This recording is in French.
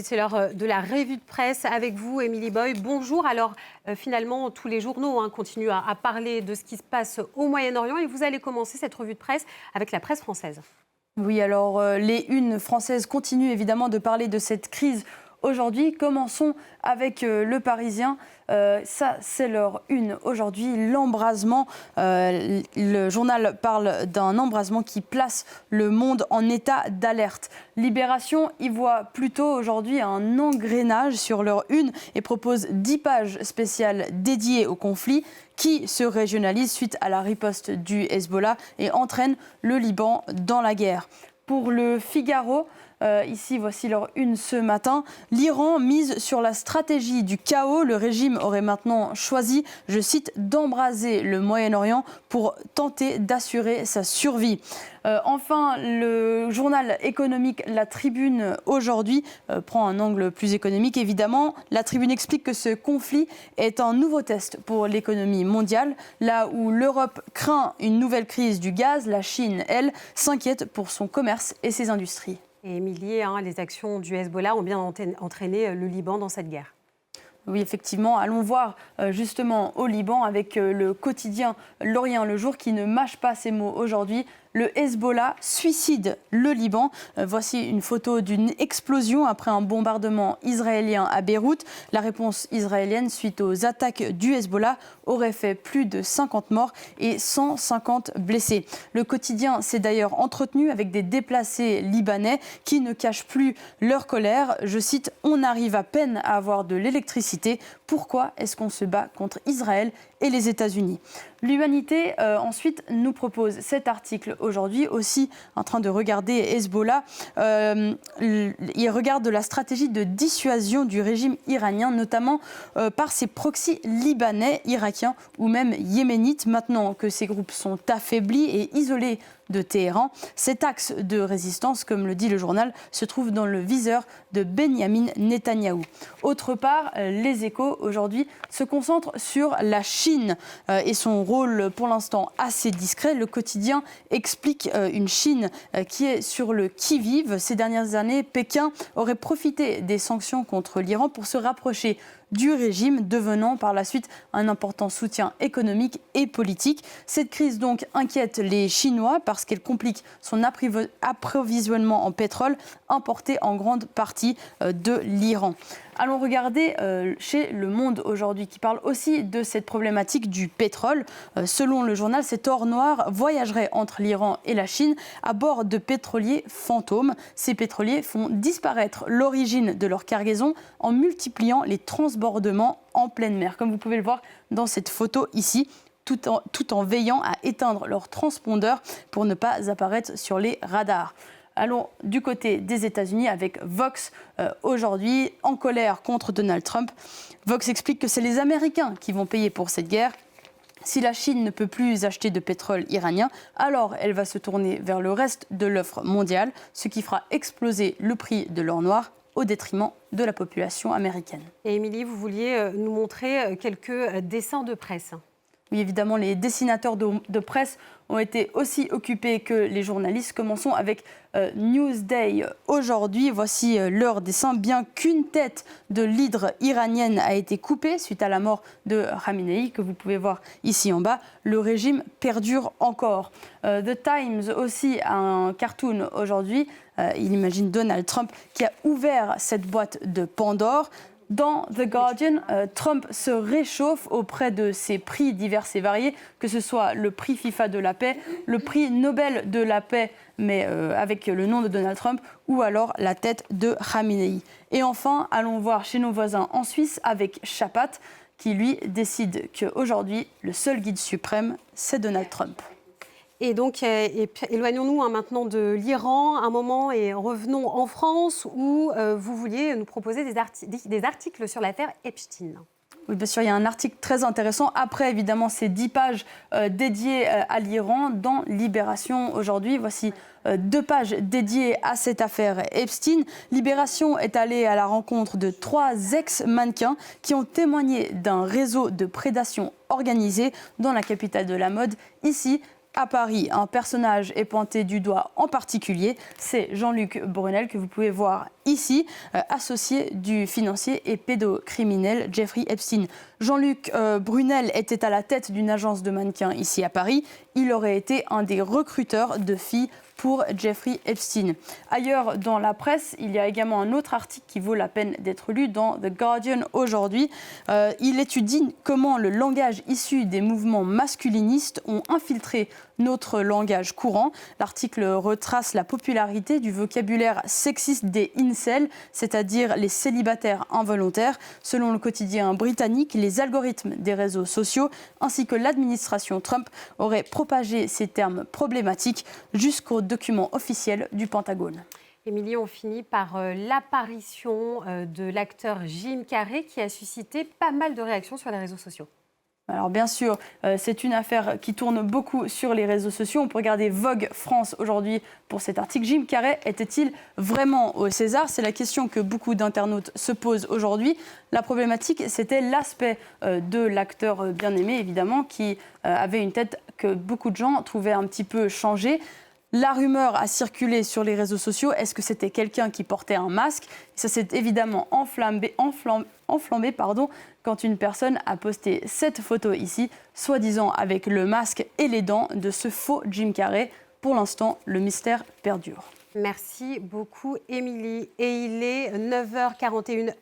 C'est l'heure de la revue de presse avec vous, Émilie Boye. Bonjour. Alors, finalement, tous les journaux continuent à parler de ce qui se passe au Moyen-Orient et vous allez commencer cette revue de presse avec la presse française. Oui, alors les unes françaises continuent évidemment de parler de cette crise aujourd'hui. Commençons avec Le Parisien. Ça, c'est leur une aujourd'hui, l'embrasement. Le journal parle d'un embrasement qui place le monde en état d'alerte. Libération y voit plutôt aujourd'hui un engrenage sur leur une et propose 10 pages spéciales dédiées au conflit qui se régionalise suite à la riposte du Hezbollah et entraîne le Liban dans la guerre. Pour le Figaro, ici, voici leur une ce matin. L'Iran mise sur la stratégie du chaos. Le régime aurait maintenant choisi, je cite, d'embraser le Moyen-Orient pour tenter d'assurer sa survie. Enfin, le journal économique La Tribune aujourd'hui prend un angle plus économique. Évidemment, La Tribune explique que ce conflit est un nouveau test pour l'économie mondiale. Là où l'Europe craint une nouvelle crise du gaz, la Chine, elle, s'inquiète pour son commerce et ses industries. Et Émilie, les actions du Hezbollah ont bien entraîné le Liban dans cette guerre. Oui, effectivement. Allons voir justement au Liban avec le quotidien L'Orient le Jour qui ne mâche pas ses mots aujourd'hui. Le Hezbollah suicide le Liban. Voici une photo d'une explosion après un bombardement israélien à Beyrouth. La réponse israélienne suite aux attaques du Hezbollah aurait fait plus de 50 morts et 150 blessés. Le quotidien s'est d'ailleurs entretenu avec des déplacés libanais qui ne cachent plus leur colère. Je cite, « On arrive à peine à avoir de l'électricité. Pourquoi est-ce qu'on se bat contre Israël et les États-Unis ?» L'Humanité, ensuite, nous propose cet article aujourd'hui, aussi en train de regarder Hezbollah. Il regarde de la stratégie de dissuasion du régime iranien, notamment par ses proxys libanais, irakiens ou même yéménites. Maintenant que ces groupes sont affaiblis et isolés de Téhéran, cet axe de résistance, comme le dit le journal, se trouve dans le viseur de Benyamin Netanyahou. Autre part, les Échos aujourd'hui se concentrent sur la Chine et son rôle pour l'instant assez discret. Le quotidien explique une Chine qui est sur le qui-vive. Ces dernières années, Pékin aurait profité des sanctions contre l'Iran pour se rapprocher du régime, devenant par la suite un important soutien économique et politique. Cette crise donc inquiète les Chinois parce qu'elle complique son approvisionnement en pétrole importé en grande partie de l'Iran. Allons regarder chez Le Monde aujourd'hui qui parle aussi de cette problématique du pétrole. Selon le journal, cet or noir voyagerait entre l'Iran et la Chine à bord de pétroliers fantômes. Ces pétroliers font disparaître l'origine de leur cargaison en multipliant les transbordements en pleine mer. Comme vous pouvez le voir dans cette photo ici, tout en veillant à éteindre leurs transpondeurs pour ne pas apparaître sur les radars. Allons du côté des États-Unis avec Vox aujourd'hui en colère contre Donald Trump. Vox explique que c'est les Américains qui vont payer pour cette guerre. Si la Chine ne peut plus acheter de pétrole iranien, alors elle va se tourner vers le reste de l'offre mondiale, ce qui fera exploser le prix de l'or noir au détriment de la population américaine. Et Émilie, vous vouliez nous montrer quelques dessins de presse. Oui, évidemment, les dessinateurs de presse ont été aussi occupés que les journalistes. Commençons avec Newsday. Aujourd'hui, voici leur dessin. Bien qu'une tête de l'hydre iranienne a été coupée suite à la mort de Khamenei, que vous pouvez voir ici en bas, le régime perdure encore. The Times aussi a un cartoon aujourd'hui. Il imagine Donald Trump qui a ouvert cette boîte de Pandore. Dans The Guardian, Trump se réchauffe auprès de ses prix divers et variés, que ce soit le prix FIFA de la paix, le prix Nobel de la paix, mais avec le nom de Donald Trump, ou alors la tête de Khamenei. Et enfin, allons voir chez nos voisins en Suisse avec Chapat, qui lui décide qu'aujourd'hui, le seul guide suprême, c'est Donald Trump. Et donc, éloignons-nous maintenant de l'Iran un moment et revenons en France où vous vouliez nous proposer des articles sur l'affaire Epstein. Oui, bien sûr, il y a un article très intéressant. Après, évidemment, ces 10 pages dédiées à l'Iran dans Libération aujourd'hui. Voici 2 pages dédiées à cette affaire Epstein. Libération est allée à la rencontre de 3 ex-mannequins qui ont témoigné d'un réseau de prédation organisée dans la capitale de la mode. Ici, à Paris, un personnage est pointé du doigt en particulier, c'est Jean-Luc Brunel que vous pouvez voir ici, associé du financier et pédocriminel Jeffrey Epstein. Jean-Luc Brunel était à la tête d'une agence de mannequins ici à Paris. Il aurait été un des recruteurs de filles pour Jeffrey Epstein. Ailleurs dans la presse, il y a également un autre article qui vaut la peine d'être lu dans The Guardian aujourd'hui. Il étudie comment le langage issu des mouvements masculinistes ont infiltré notre langage courant. L'article retrace la popularité du vocabulaire sexiste des incels, c'est-à-dire les célibataires involontaires. Selon le quotidien britannique, les algorithmes des réseaux sociaux ainsi que l'administration Trump auraient propagé ces termes problématiques jusqu'aux documents officiels du Pentagone. Émilie, on finit par l'apparition de l'acteur Jim Carrey qui a suscité pas mal de réactions sur les réseaux sociaux. Alors bien sûr, c'est une affaire qui tourne beaucoup sur les réseaux sociaux. On peut regarder Vogue France aujourd'hui pour cet article. Jim Carrey était-il vraiment au César? C'est la question que beaucoup d'internautes se posent aujourd'hui. La problématique, c'était l'aspect de l'acteur bien aimé, évidemment, qui avait une tête que beaucoup de gens trouvaient un petit peu changée. La rumeur a circulé sur les réseaux sociaux. Est-ce que c'était quelqu'un qui portait un masque? Ça s'est évidemment enflammé, quand une personne a posté cette photo ici, soi-disant avec le masque et les dents de ce faux Jim Carrey. Pour l'instant, le mystère perdure. Merci beaucoup, Émilie. Et il est 9h41.